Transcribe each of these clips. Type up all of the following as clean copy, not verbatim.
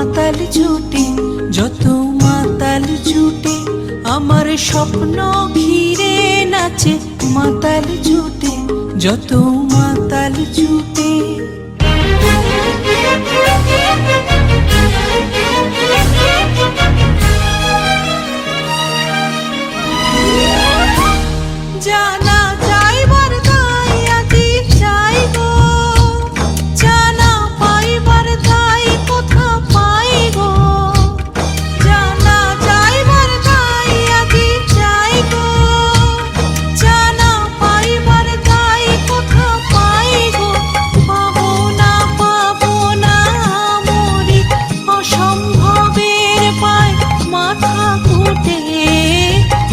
মাতাল জুটে, যত মাতাল জুটে আমার স্বপ্ন ঘিরে নাচে। মাতাল জুটে, যত মাতাল জুটে। জানা যাইবার দায় আজি যাইব, জানা পাইবার দায় কোথা পাইব। জানা যাইবার দায় আজি যাইব, জানা পাইবার দায় কোথা পাইব। পাবো না মরি অসম্ভবের পায় মাথা কুটে।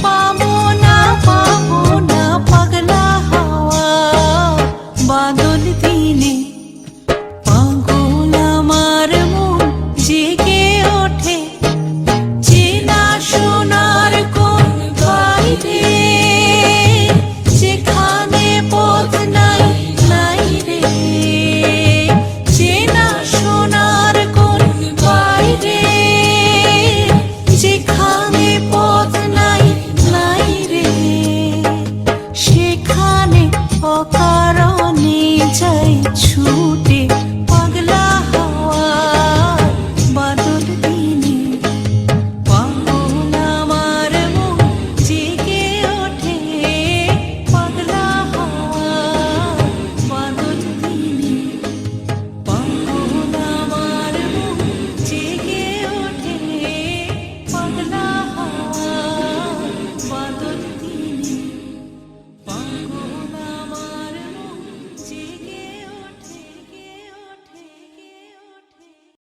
পাবো না পাগলা হাওয়া বাদল দিনে, পাগল আমার মন জেগে ওঠে। চেনা সোনার কোন বাইরে, যেখানে পথ নাই নাই রে। চেনা সোনার কোন বাইরে, যেখানে পথ নাই নাই রে। সেখানে অকারণে যাই ছুটে।